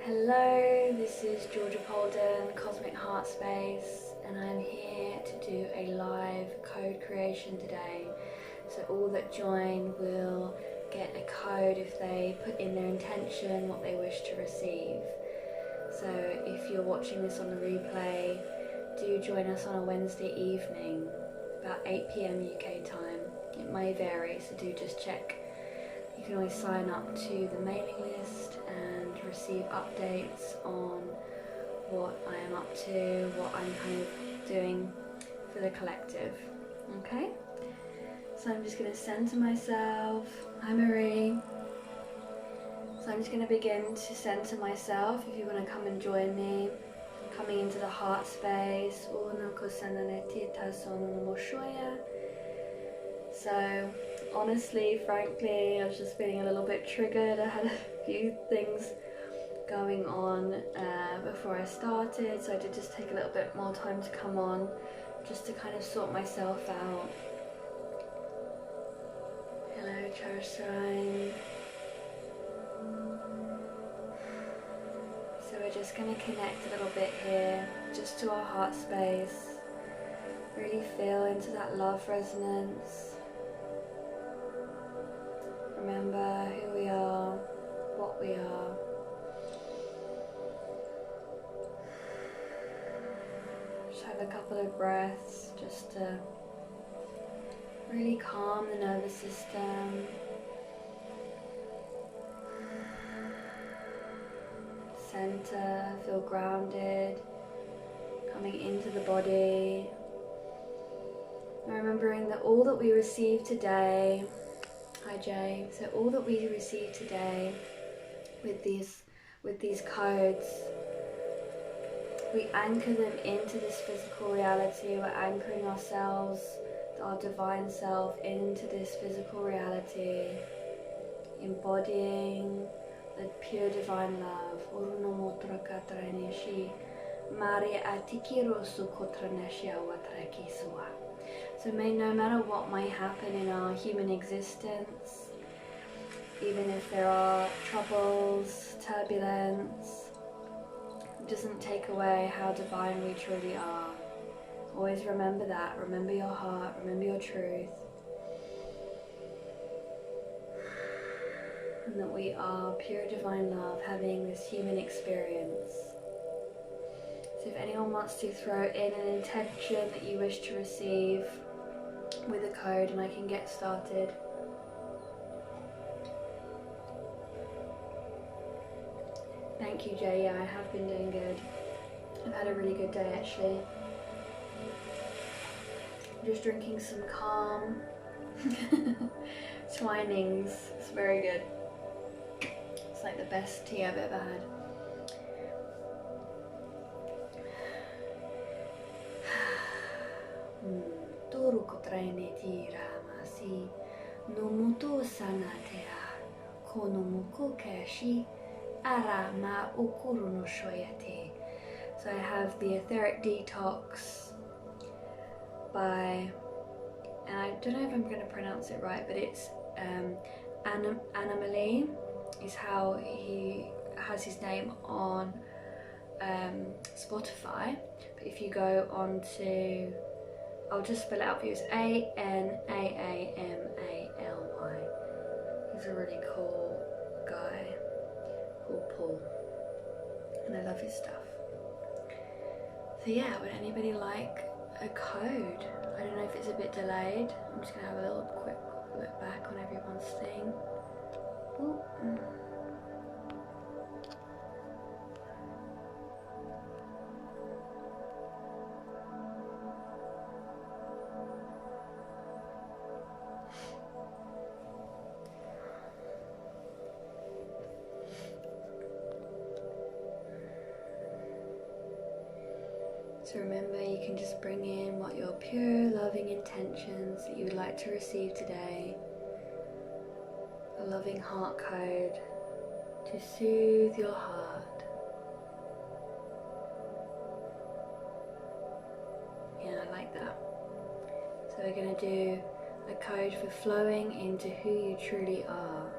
Hello, this is Georgia Polden, Cosmic Heart Space, and I'm here to do a live code creation today. So all that join will get a code if they put in their intention, what they wish to receive. So if you're watching this on the replay, do join us on a Wednesday evening, about 8 PM UK time. It may vary, so do just check. You can always sign up to the mailing list and receive updates on what I am up to, what I'm kind of doing for the collective. Okay? So I'm just going to center myself. Hi Marie. So I'm just going to begin to center myself. If you want to come and join me, coming into the heart space. So honestly, frankly, I was just feeling a little bit triggered. I had a few things going on before I started, so I did just take a little bit more time to come on, just to kind of sort myself out. Hello, Charstein. So we're just going to connect a little bit here, just to our heart space. Really feel into that love resonance. Remember who we are, what we are. Just have a couple of breaths just to really calm the nervous system. Center, feel grounded, coming into the body. Remembering that all that we receive today, hi Jay, so all that we receive today with these codes, we anchor them into this physical reality. We're anchoring ourselves, our divine self, into this physical reality, embodying the pure divine love. So may no matter what might happen in our human existence, even if there are troubles, turbulence, it doesn't take away how divine we truly are. Always remember that. Remember your heart, remember your truth. And that we are pure divine love having this human experience. So if anyone wants to throw in an intention that you wish to receive with a code, and I can get started. Thank you, Jay. Yeah, I have been doing good. I've had a really good day actually. I'm just drinking some calm Twinings. It's very good. It's like the best tea I've ever had. Toruko traine tira masi nomuto sanatera konomuko kashi ara ma okuru no shoyate. So I have the Etheric Detox by, and I don't know if I'm going to pronounce it right, but it's Animali is how he has his name on Spotify. But if you go on to, I'll just spell it out for you, it's Anaamali. He's a really cool guy called Paul, and I love his stuff. So yeah, would anybody like a code? I don't know if it's a bit delayed. I'm just going to have a little quick look back on everyone's thing. Ooh. So remember, you can just bring in what your pure, loving intentions that you would like to receive today. A loving heart code to soothe your heart. Yeah, I like that. So we're going to do a code for flowing into who you truly are.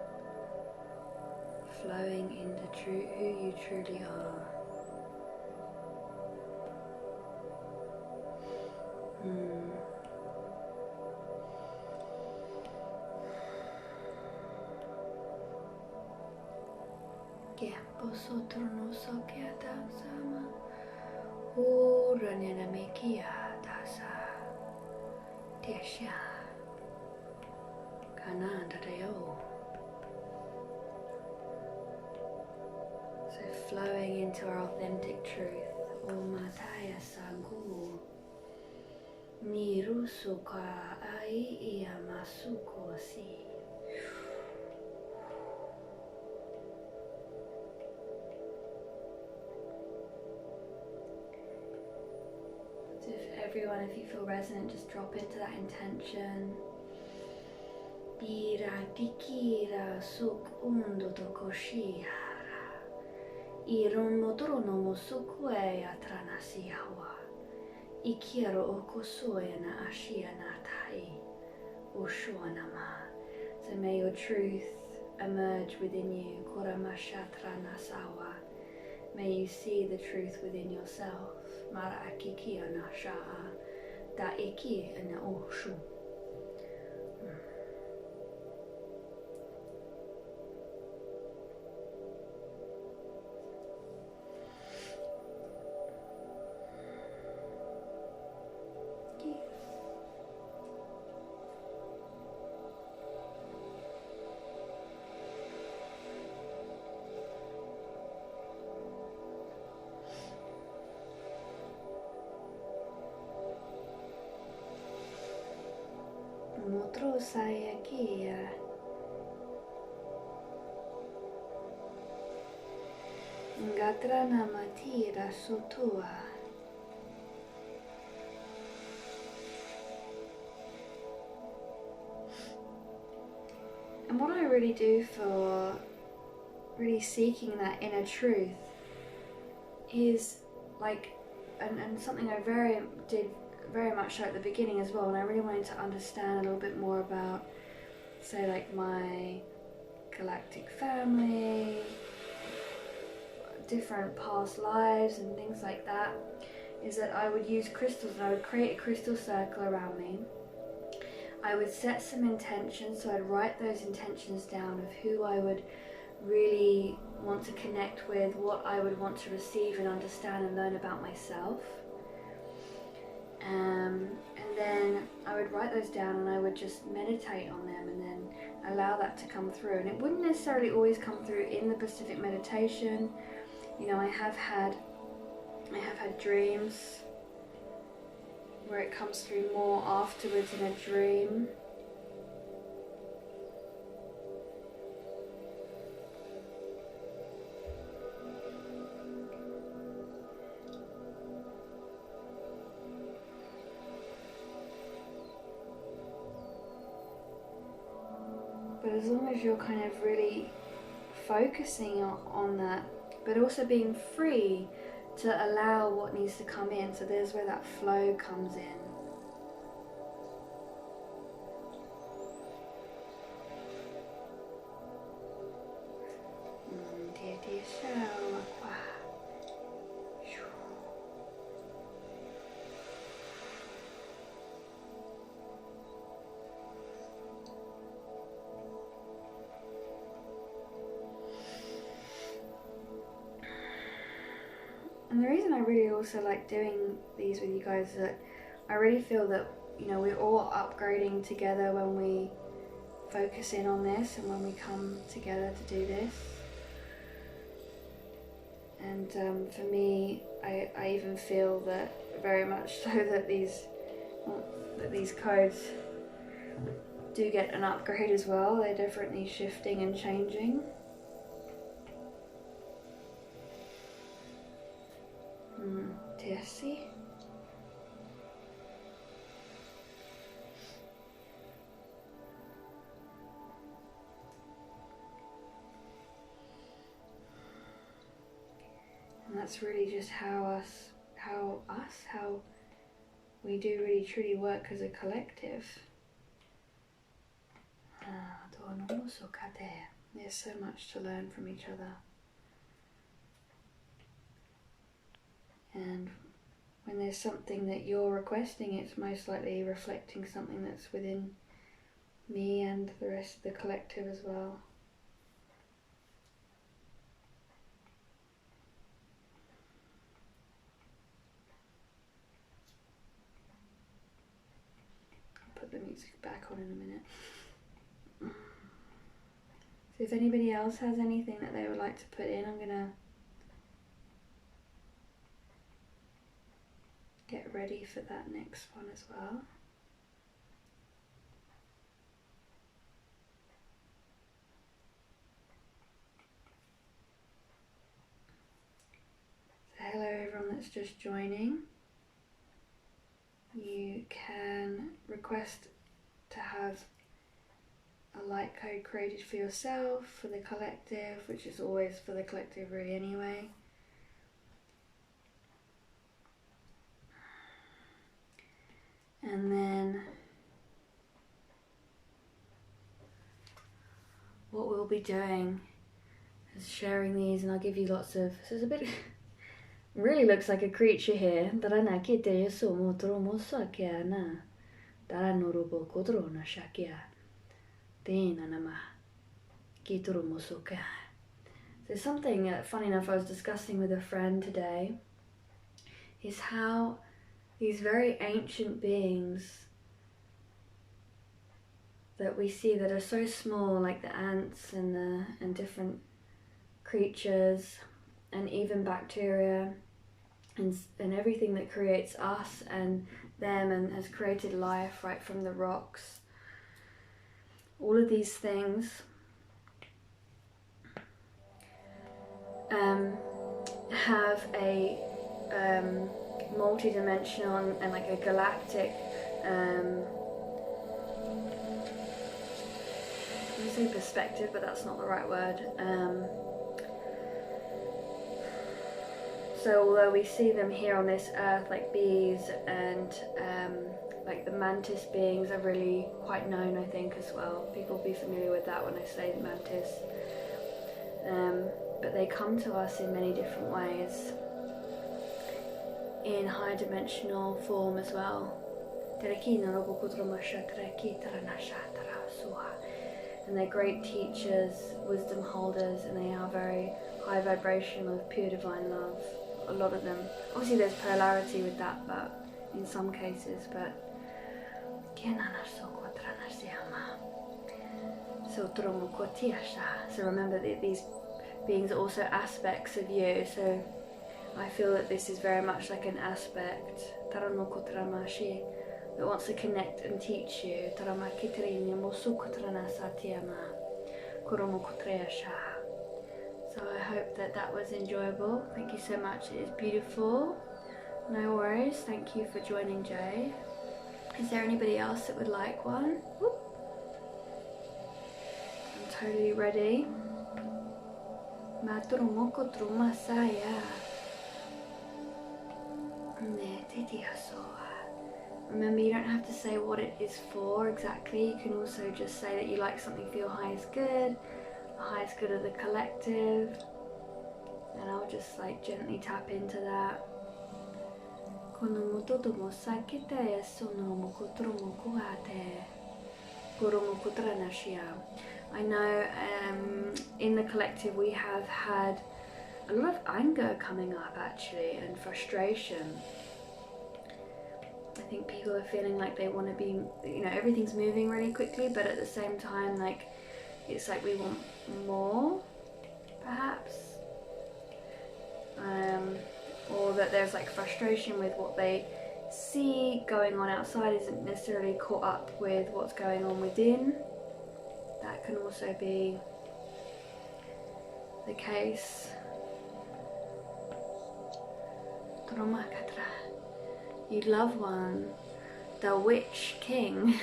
flowing into who you truly are. Que vosotros no soqueadas sama, urania mekia dasa, desha, kananda deo. So flowing into our authentic truth. O mataya sangu. Mirusuka ai ia masuko si. So if you feel resonant, just drop into that intention. Bira dikira suk undo tokoshihara. Irun modoro no mosuku e atranasi hawa. Ikiro okosoya na ashia na tai. Ushuanama. So may your truth emerge within you. Koramashatra nasawa. May you see the truth within yourself. Mara akikia na sha'a. Da iki na oshu. Motro saya kia. Ngatra namatira sotua. And what I really do for really seeking that inner truth is like, and something I did very much so at the beginning as well, and I really wanted to understand a little bit more about, say, like my galactic family, different past lives and things like that, is that I would use crystals and I would create a crystal circle around me. I would set some intentions, so I'd write those intentions down of who I would really want to connect with, what I would want to receive and understand and learn about myself. And then I would write those down and I would just meditate on them and then allow that to come through. And it wouldn't necessarily always come through in the Pacific meditation. You know, I have had dreams where it comes through more afterwards in a dream. But as long as you're kind of really focusing on that, but also being free to allow what needs to come in. So there's where that flow comes in. And the reason I really also like doing these with you guys is that I really feel that, you know, we're all upgrading together when we focus in on this and when we come together to do this. And for me, I even feel that very much so that these codes do get an upgrade as well. They're definitely shifting and changing. Tessie. And that's really just how we do really truly work as a collective. There's so much to learn from each other. And when there's something that you're requesting, it's most likely reflecting something that's within me and the rest of the collective as well. I'll put the music back on in a minute. So if anybody else has anything that they would like to put in, I'm going to get ready for that next one as well. So hello everyone that's just joining. You can request to have a light code created for yourself, for the collective, which is always for the collective really anyway. And then what we'll be doing is sharing these, and I'll give you lots of, so there's a bit, really looks like a creature here. So something, funny enough, I was discussing with a friend today, is how these very ancient beings that we see that are so small, like the ants and different creatures and even bacteria and everything that creates us and them and has created life right from the rocks. All of these things have a multi-dimensional and like a galactic I say perspective, but that's not the right word. So although we see them here on this earth like bees and like the mantis beings are really quite known, I think, as well. People will be familiar with that when I say mantis. But they come to us in many different ways, in high dimensional form as well. And they're great teachers, wisdom holders, and they are very high vibration of pure divine love. A lot of them. Obviously there's polarity with that, but in some cases, but so remember that these beings are also aspects of you. So I feel that this is very much like an aspect that wants to connect and teach you. So I hope that that was enjoyable. Thank you so much. It is beautiful. No worries. Thank you for joining, Jay. Is there anybody else that would like one? Whoop. I'm totally ready. Remember, you don't have to say what it is for exactly. You can also just say that you like something for your highest good, the highest good of the collective, and I'll just like gently tap into that. I know in the collective we have had a lot of anger coming up actually, and frustration. I think people are feeling like they want to be, you know, everything's moving really quickly, but at the same time, like, it's like we want more, perhaps. Or that there's like frustration with what they see going on outside isn't necessarily caught up with what's going on within. That can also be the case. You'd love one. The Witch King.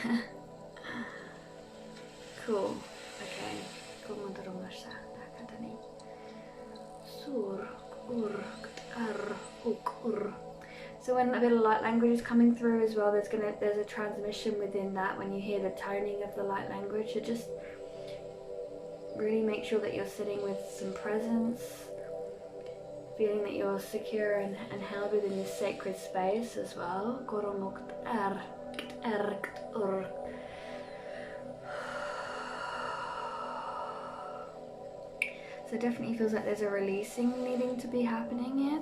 Cool. Okay. So when a bit of light language is coming through as well, there's a transmission within that when you hear the toning of the light language. So just really make sure that you're sitting with some presence, feeling that you're secure and held within this sacred space as well. So it definitely feels like there's a releasing needing to be happening here.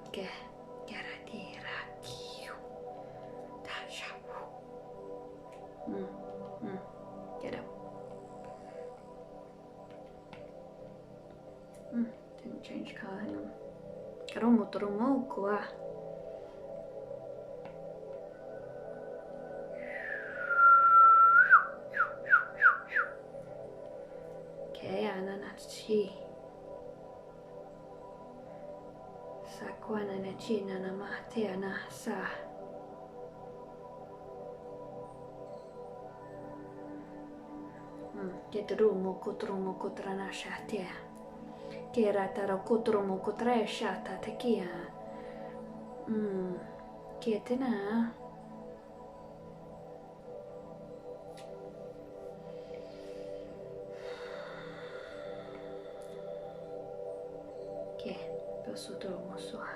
Okay. Get up. Didn't change colour, hang on. Okay, ananachi. Sakwana nachi nanamate anasa. Ketrumo kutrumo kutrana shatia. Kera tara kutrumo kutre shata takia. Ketina. Ke pasutrumo sua.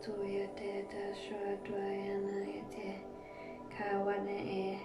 To yete da shwa dwayana yete kawana e.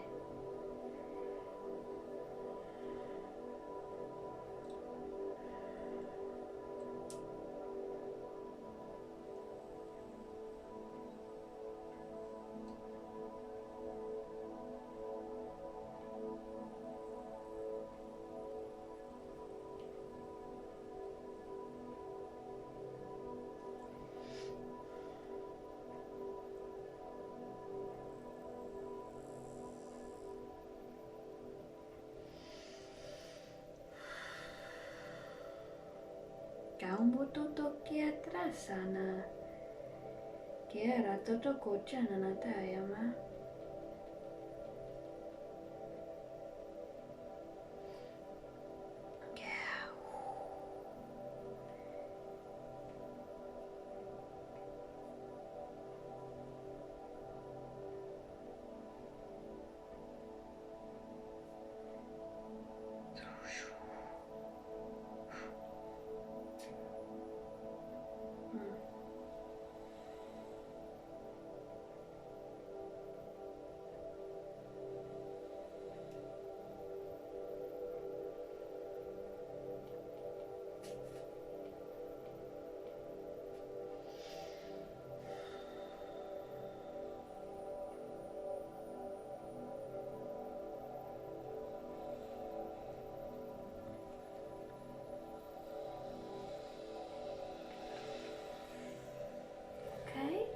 Kaumbu tuto kia trasana. Kiera toto kochana natayama.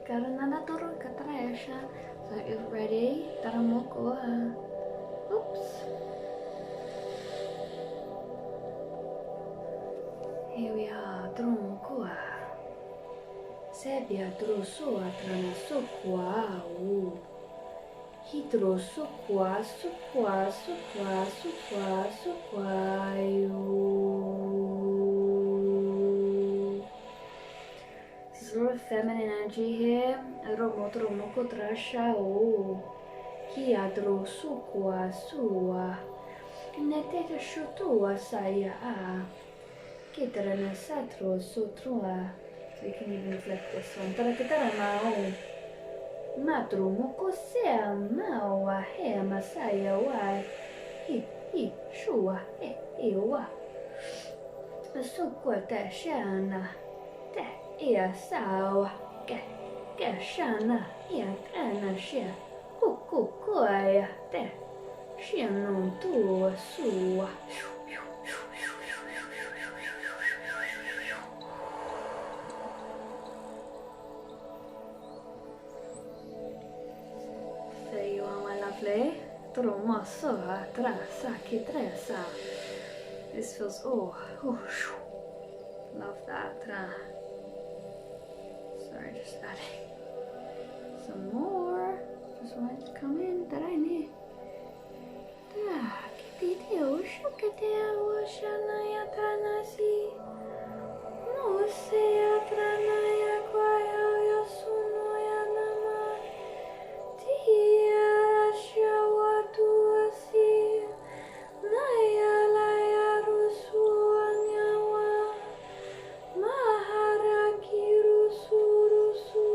Karena turun ke trash. So if ready, taramoko. Oops. Here we are, taramoko. Sebia trosua trana sukwa. Hitro sukwa. A lot of feminine energy here. Romotro trasha o. Hiadro sukwa sua. Netete shutua saya a. Kitarana satro sotrua. So you can even flip this one. Tarakitara mao. Matro mokosea mao a he masaya wa. Hi shua he wa. Sukwa ta shana. Ta ia sawa. Get shana, ya, ana, shia, kuya, te, shia, no, tu, su. There you are, my lovely. This feels, oh, love that. Sorry, just adding some more. Just wanted to come in. Tarani. No se atranaya kwaya yosuno ya nama. Tia shawatu asi. Naya laya rusu anyawa. Maharaki rusu rusu.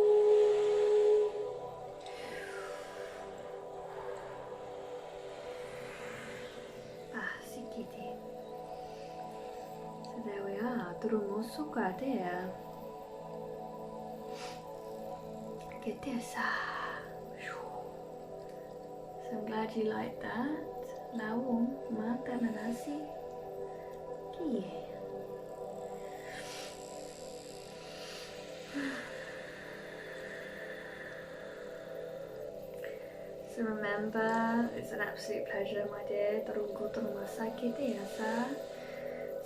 Sikiti. So there we are. Turumosuka there. Get this. So I'm glad you like that. Laum mata nanasi. Ki. So remember, it's an absolute pleasure, my dear.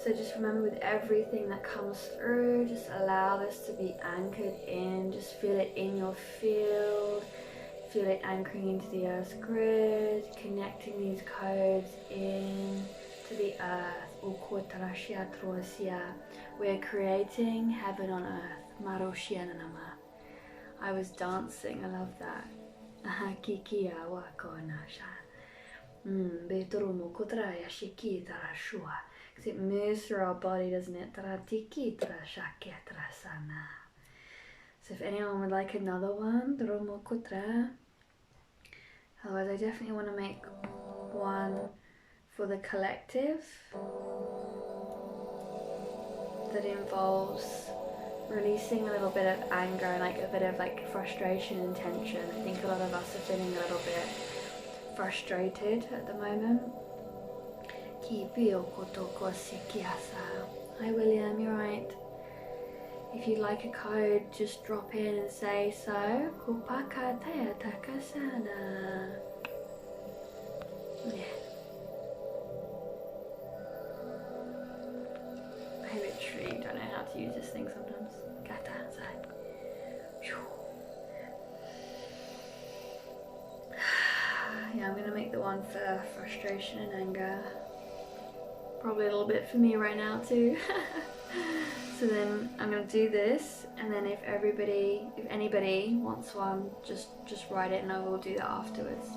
So just remember, with everything that comes through, just allow this to be anchored in. Just feel it in your field. Feel it anchoring into the Earth's grid, connecting these codes in to the Earth. We're creating heaven on Earth. I was dancing, I love that. Because it moves through our body, doesn't it? So if anyone would like another one, otherwise I definitely want to make one for the collective that involves releasing a little bit of anger and like a bit of like frustration and tension. I think a lot of us are feeling a little bit frustrated at the moment. Hi William, you're right. If you'd like a code, just drop in and say so. Yeah. I literally don't know how to use this thing sometimes. Yeah, I'm gonna make the one for frustration and anger. Probably a little bit for me right now too. So then I'm gonna do this, and then if anybody wants one, just write it and I will do that afterwards.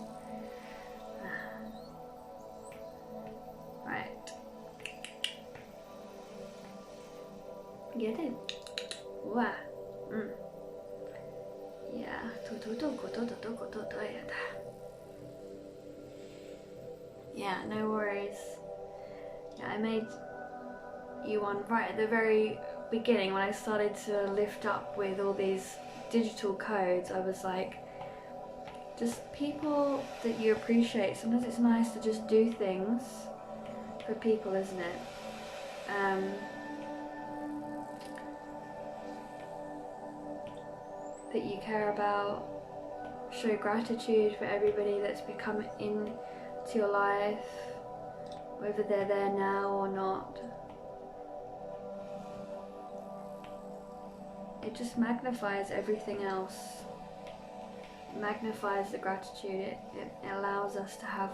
Right. Get it? Wow. Yeah. Yeah, no worries. Yeah, I made you one right at the very beginning when I started to lift up with all these digital codes. I was like, just people that you appreciate. Sometimes it's nice to just do things for people, isn't it? That you care about. Show gratitude for everybody that's become into your life, whether they're there now or not. It just magnifies everything else. It magnifies the gratitude. It allows us to have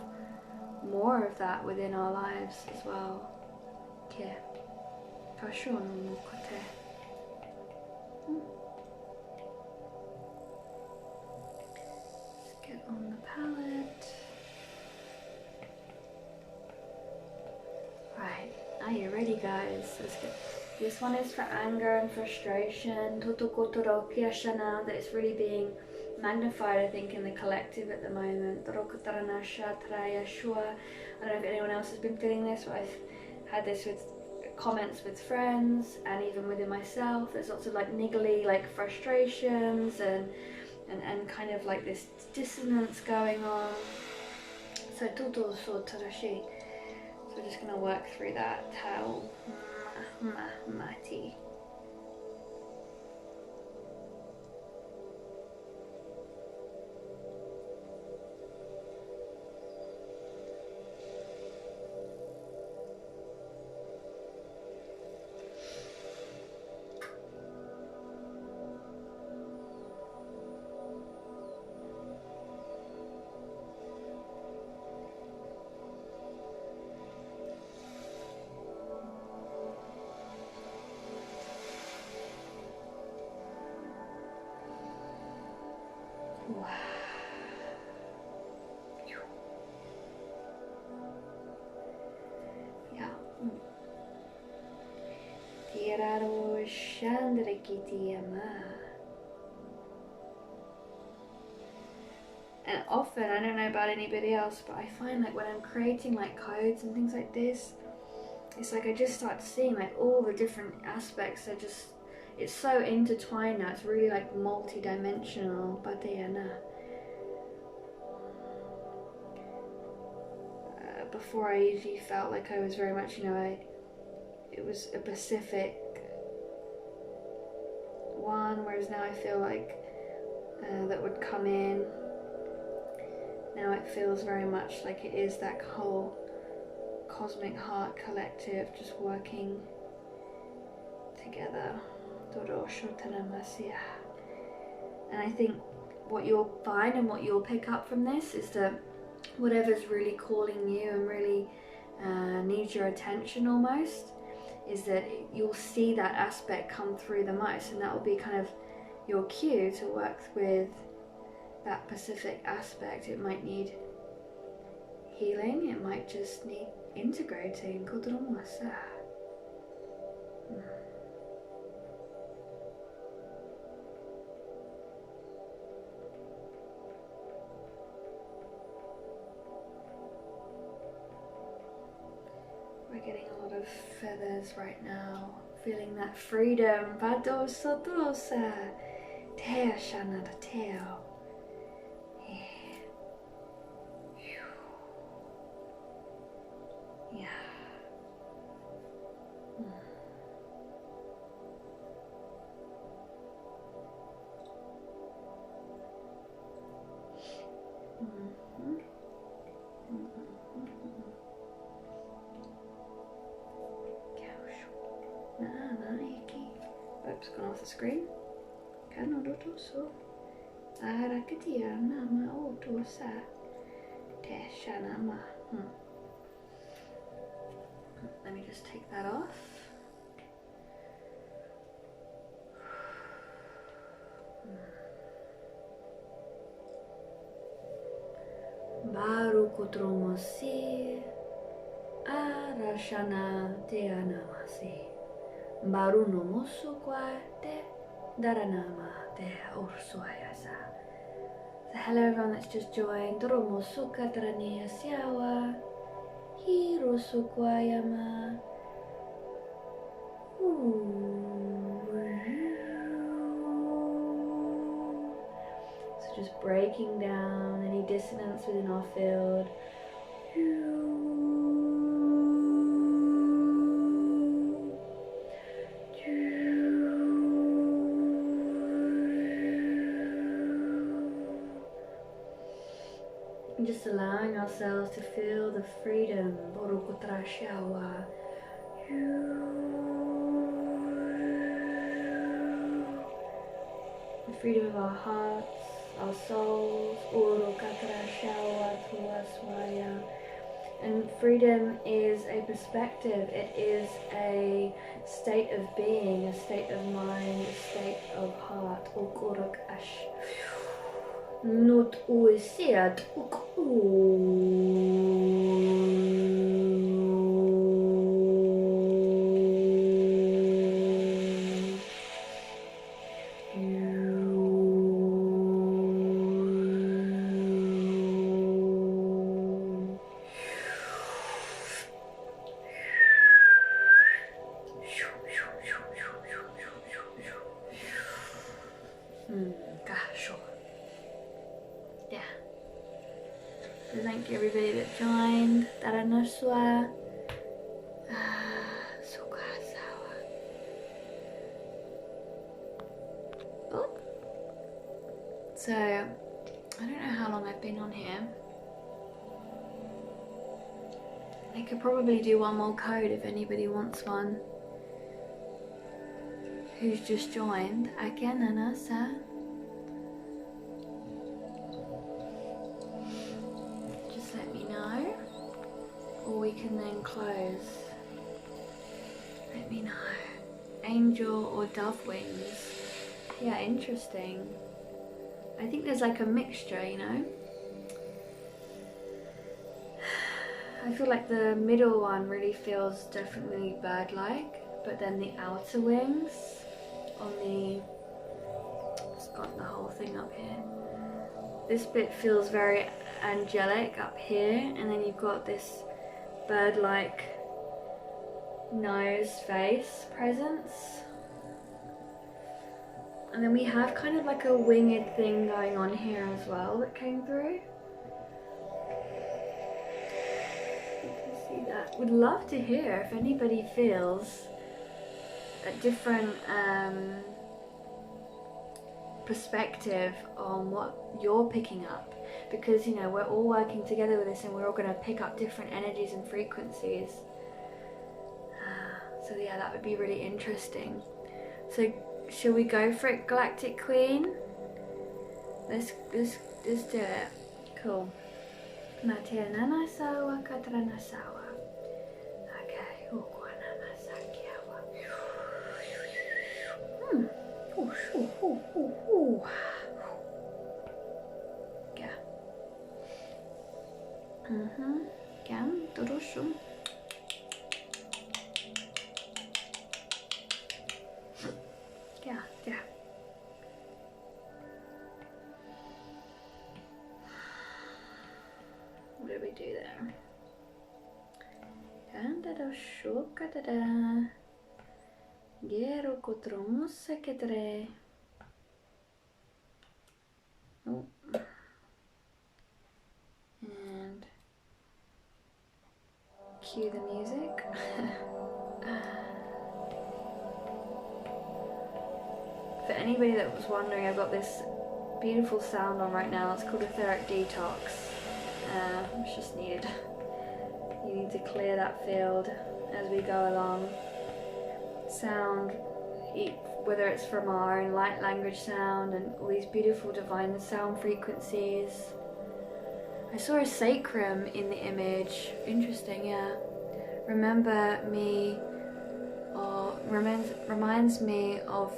more of that within our lives as well. Let's get on the palette. Right, are you ready, guys? Let's get. This one is for anger and frustration. That is really being magnified, I think, in the collective at the moment. I don't know if anyone else has been feeling this, but I've had this with comments with friends and even within myself. There's lots of like niggly like frustrations and kind of like this dissonance going on. So todo so tarashi. So we're just going to work through that. Tau mati. Ja. Tiraro Chandrakitiyama. And often, I don't know about anybody else, but I find like when I'm creating like codes and things like this, it's like I just start seeing like all the different aspects are just, it's so intertwined now, it's really like multi-dimensional. Before I usually felt like I was very much, you know, it was a Pacific one, whereas now I feel like that would come in. Now it feels very much like it is that whole cosmic heart collective just working together. And I think what you'll find and what you'll pick up from this is that whatever's really calling you and really needs your attention almost, is that you'll see that aspect come through the most, and that will be kind of your cue to work with that Pacific aspect. It might need healing, it might just need integrating. We're getting a lot of feathers right now, feeling that freedom. Vadosa dosa, teo shana da teo. Yeah. Oops, gone off the screen. Kanodotoso. Arakatia nama otosa. Teshanama. Let me just take that off. Baru kutromosi. Arashana te anamasi. Baru no musu kwa te daranama te ursuayasa. So hello everyone that's just joined. Doromosuka tarania siawa. Hirosukwayama. So just breaking down any dissonance within our field. And just allowing ourselves to feel the freedom, the freedom of our hearts, our souls, and freedom is a perspective, it is a state of being, a state of mind, a state of heart. Not uisiat So thank you everybody that joined. Taranosua. Sukasawa. Oh. So, I don't know how long I've been on here. I could probably do one more code if anybody wants one. Who's just joined? Again, Anasa. Just let me know. Or we can then close. Let me know. Angel or dove wings. Yeah, interesting. I think there's like a mixture, you know? I feel like the middle one really feels definitely bird-like, but then the outer wings on the... It's got the whole thing up here. This bit feels very angelic up here, and then you've got this bird-like nose, face presence. And then we have kind of like a winged thing going on here as well that came through. You can see that. Would love to hear if anybody feels a different perspective on what you're picking up. Because, you know, we're all working together with this and we're all going to pick up different energies and frequencies. So yeah, that would be really interesting. So shall we go for it, Galactic Queen? Let's do it. Cool. Matea nana sawa katrana sawa. Okay. Ukwana sakiawa. Yeah. Gam dorosum. Yeah. What did we do there? Kanda shoka da. Gero kotromusa kedre. Oh. And cue the music. For anybody that was wondering, I've got this beautiful sound on right now. It's called Etheric Detox. It's just needed. You need to clear that field as we go along. Sound, whether it's from our own light language sound and all these beautiful divine sound frequencies. I saw a sacrum in the image. Interesting, yeah. Remember me, or reminds me of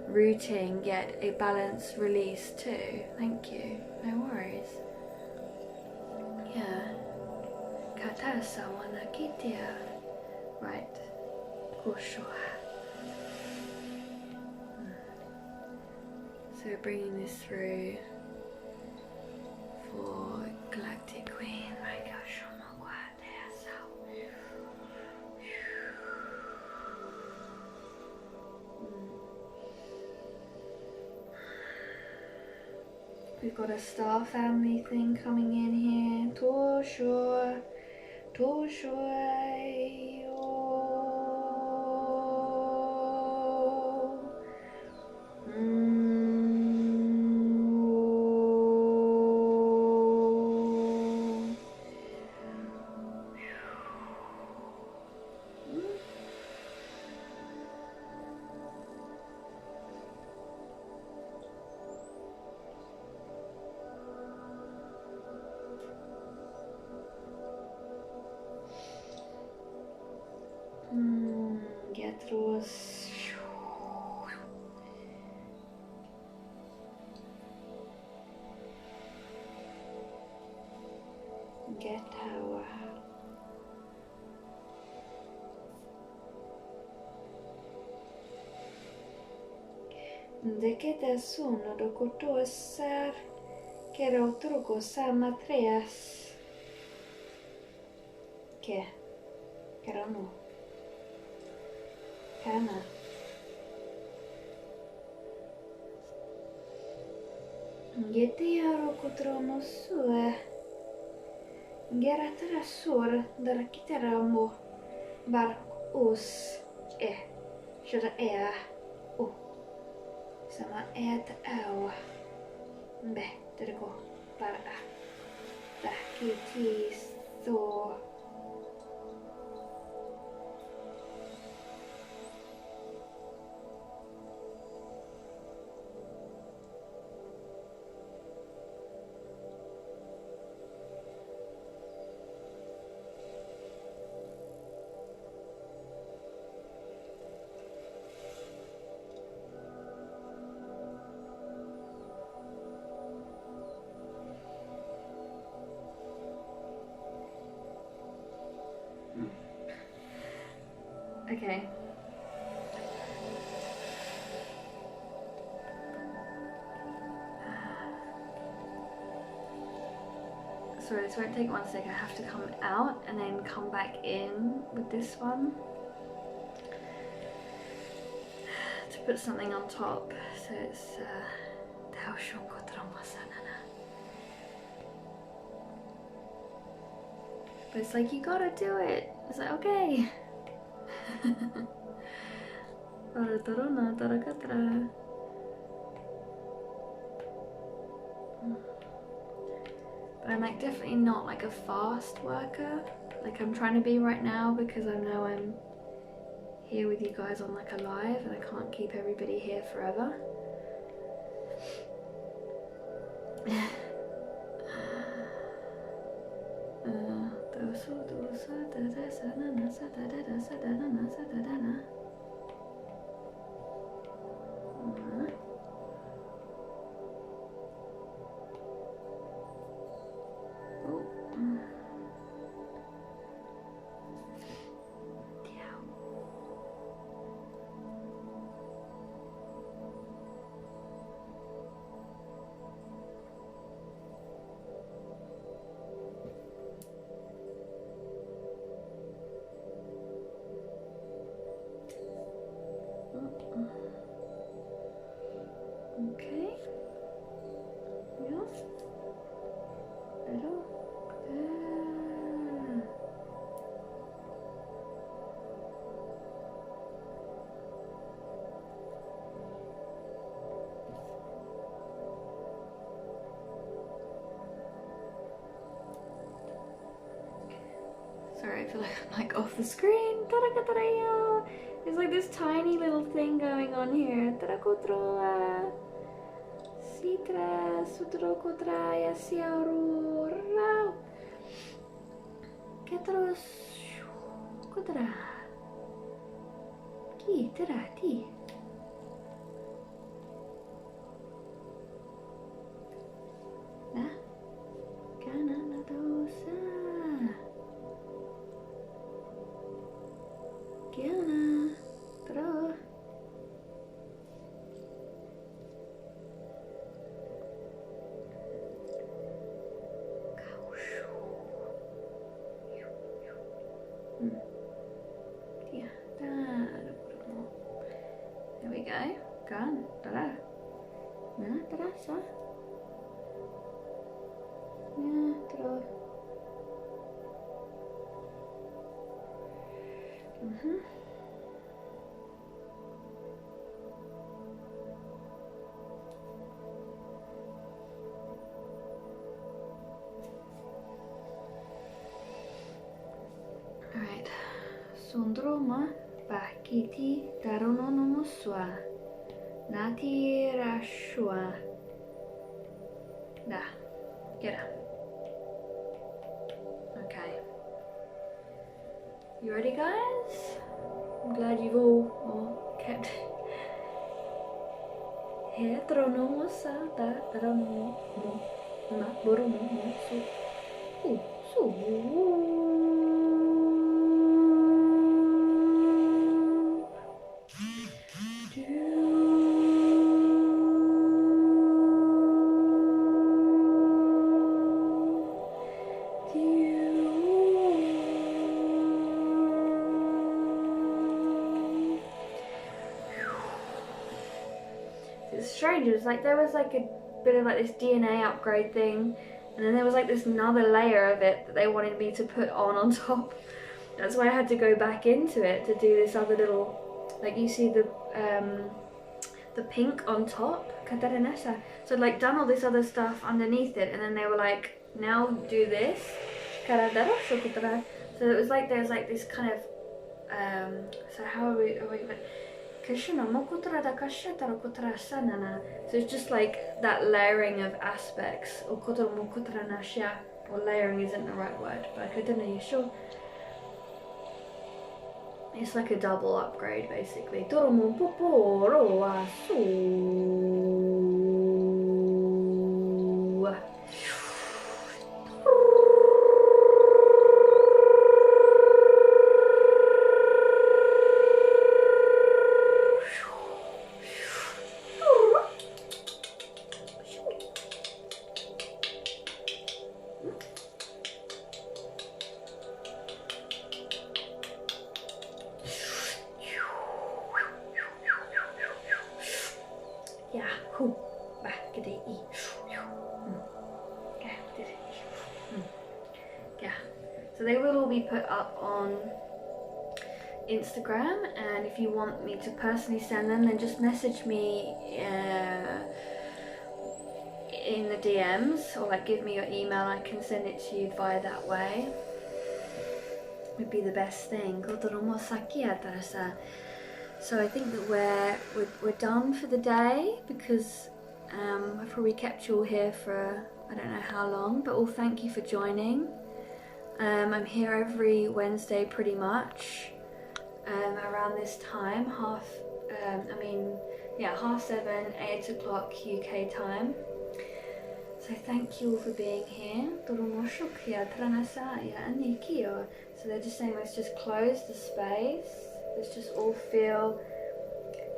rooting, yet a balanced release too. Thank you. No worries. Yeah. Kata sawana kitia. Right. So we're bringing this through for Galactic Queen. We've got a star family thing coming in here. Toshua. Getros. Getawa. Dekete sono do kotosar kera otrogo sama treas. Ke? Kerano. Kana. Gete yaro kotrono sue. Gera tera sur dara kitera mo bar us shara o sama ta be tergo bar da kiti so. Okay. Sorry, this won't take 1 sec. I have to come out and then come back in with this one to put something on top. So it's but it's like, you gotta do it. It's like, okay. But I'm like definitely not like a fast worker like I'm trying to be right now, because I know I'm here with you guys on like a live and I can't keep everybody here forever. Okay. Ja. Eller? Sorry, I feel like I'm like off the screen. There's like this tiny little thing going on here. Sitra sutro kotra ya siaru rau. Ketros kotra. Ki terati. Nah, kana dosa. Kiana, terus. Yeah, there we go. Kan, tada. Nah, terasa. Ya, terus. Alright, Sundroma Bakiti Darunonomuswa Nati Rashua. Nah, get up. Okay. You ready, guys? I'm glad you've all kept heteronomosa darono na borono so It's strange. It was like there was like a bit of like this DNA upgrade thing, And then there was like this another layer of it that they wanted me to put on top. That's why I had to go back into it to do this other little, like you see the pink on top. So I'd like done all this other stuff underneath it, and then they were like, now do this. So it was like there's like this kind of so how are we so it's just like that layering of aspects, or layering isn't the right word, but I don't know, you sure? It's like a double upgrade basically. So they will all be put up on Instagram, and if you want me to personally send them, then just message me in the DMs, or like give me your email. I can send it to you via that way. Would be the best thing. So I think that we're done for the day, because I've probably kept you all here for I don't know how long, but all thank you for joining. I'm here every Wednesday pretty much around this time, 7:30, 8 o'clock UK time. So thank you all for being here. So they're just saying, let's just close the space. Let's just all feel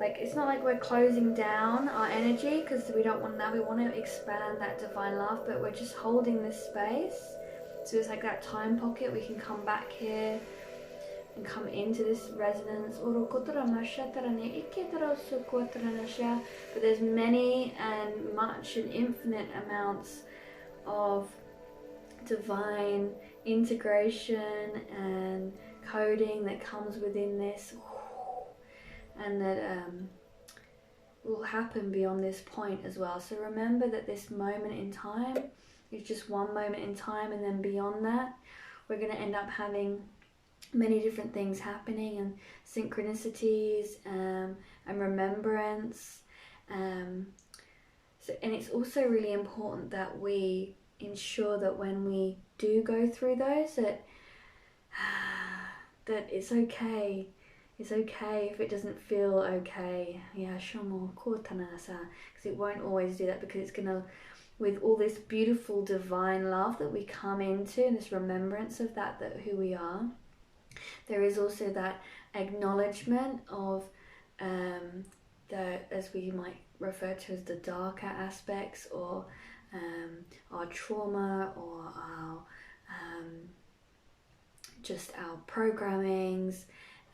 like, it's not like we're closing down our energy, because we don't want that. We want to expand that divine love, but we're just holding this space. So it's like that time pocket. We can come back here and come into this resonance. But there's many and much and infinite amounts of divine integration and coding that comes within this, and that will happen beyond this point as well. So remember that this moment in time is just one moment in time, and then beyond that we're going to end up having many different things happening, and synchronicities and remembrance. And it's also really important that we ensure that when we do go through those, that it's okay. It's okay if it doesn't feel okay. Because it won't always do that, because it's going to, with all this beautiful divine love that we come into, and this remembrance of that who we are, there is also that acknowledgement of as we might refer to as the darker aspects, or our trauma, or our just our programmings,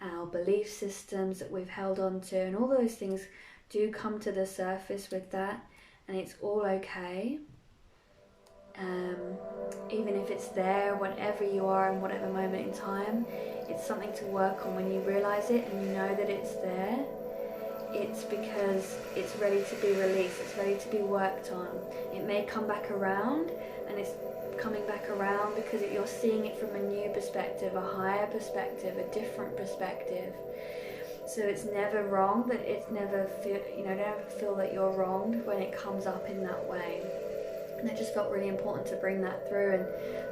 our belief systems that we've held on to, and all those things do come to the surface with that, and it's all okay. Even if it's there, whenever you are in whatever moment in time, it's something to work on. When you realize it and you know that it's there, it's because it's ready to be released, it's ready to be worked on. It may come back around, and it's coming back around because you're seeing it from a new perspective, a higher perspective, a different perspective. So it's never wrong, that it's never never feel that you're wronged when it comes up in that way. And it just felt really important to bring that through, and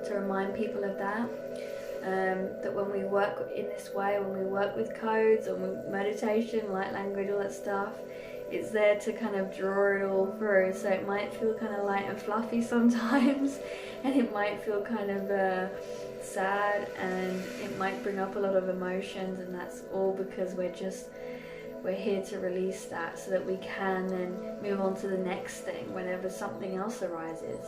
to remind people of that. That when we work in this way, when we work with codes, or with meditation, light language, all that stuff, it's there to kind of draw it all through. So it might feel kind of light and fluffy sometimes, and it might feel kind of sad, and it might bring up a lot of emotions, and that's all because we're here to release that, so that we can then move on to the next thing whenever something else arises.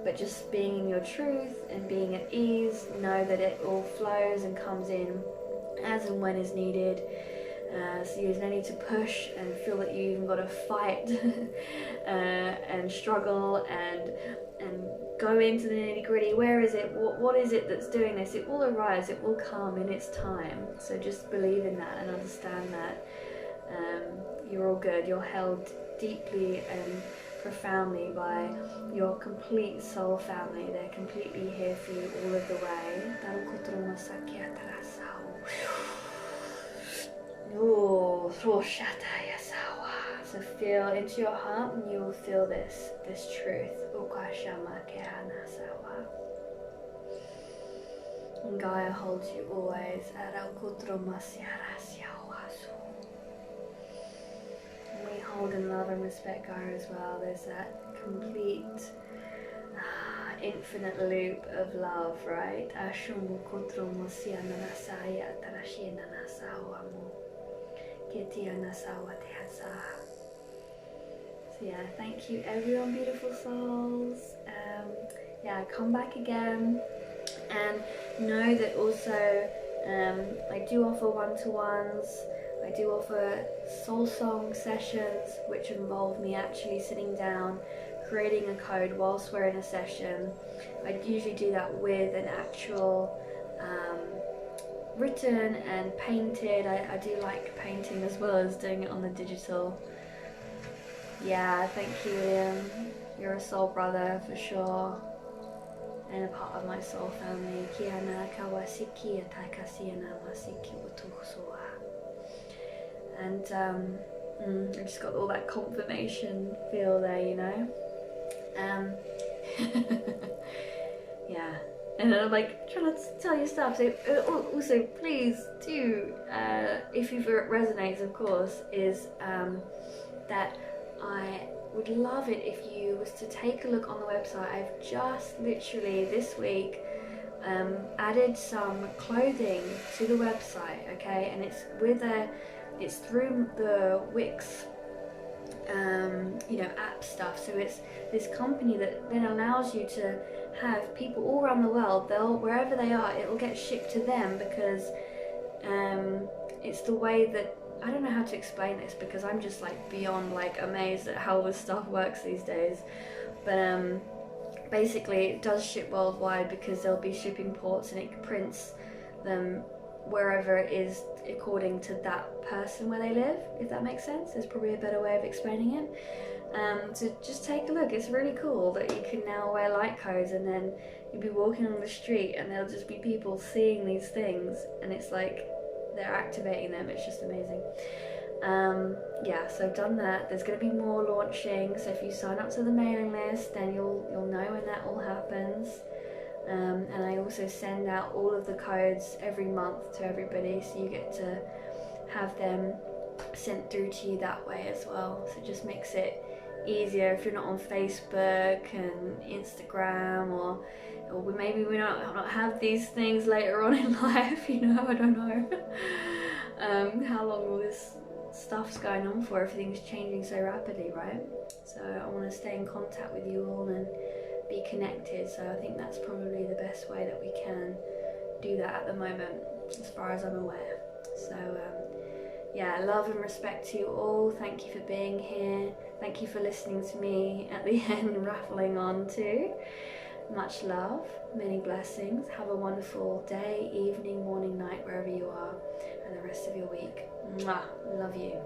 But just being in your truth and being at ease, know that it all flows and comes in as and when is needed. So there's no need to push and feel that you even got to fight and struggle and go into the nitty gritty. Where is it? What is it that's doing this? It will arise, it will come in its time. So just believe in that and understand that. You're all good. You're held deeply and profoundly by your complete soul family. They're completely here for you all of the way. So feel into your heart and you will feel this truth. And Gaia holds you always. And we hold and love and respect Gaia as well. There's that complete infinite loop of love, right? So yeah, thank you everyone, beautiful souls. Yeah, come back again, and know that also I do offer one-to-ones. I do offer soul song sessions, which involve me actually sitting down, creating a code whilst we're in a session. I usually do that with an actual written and painted. I do like painting as well as doing it on the digital. Yeah, thank you, William. You're a soul brother for sure, and a part of my soul family. And I just got all that confirmation feel there, you know. Yeah, and I'm like trying to tell you stuff. So also, please do, if it resonates, of course, is that I would love it if you was to take a look on the website. I've just literally this week added some clothing to the website, okay, and it's through the Wix app stuff. So it's this company that then allows you to have people all around the world, wherever they are, it will get shipped to them, because it's the way that, I don't know how to explain this, because I'm just like beyond like amazed at how this stuff works these days. But basically it does ship worldwide, because there'll be shipping ports and it prints them wherever it is according to that person where they live, if that makes sense. There's probably a better way of explaining it. So just take a look. It's really cool that you can now wear light codes, and then you'll be walking on the street and there'll just be people seeing these things, and it's like they're activating them. It's just amazing. Yeah, so I've done that. There's going to be more launching, so if you sign up to the mailing list, then you'll know when that all happens. And I also send out all of the codes every month to everybody, so you get to have them sent through to you that way as well. So it just makes it easier if you're not on Facebook and Instagram, or maybe we not have these things later on in life, you know, I don't know how long all this stuff's going on for. Everything's changing so rapidly, right? So I want to stay in contact with you all and be connected, so I think that's probably the best way that we can do that at the moment, as far as I'm aware. So yeah, love and respect to you all. Thank you for being here. Thank you for listening to me at the end rattling on too. Much love, many blessings. Have a wonderful day, evening, morning, night, wherever you are, and the rest of your week. Mwah. Love you.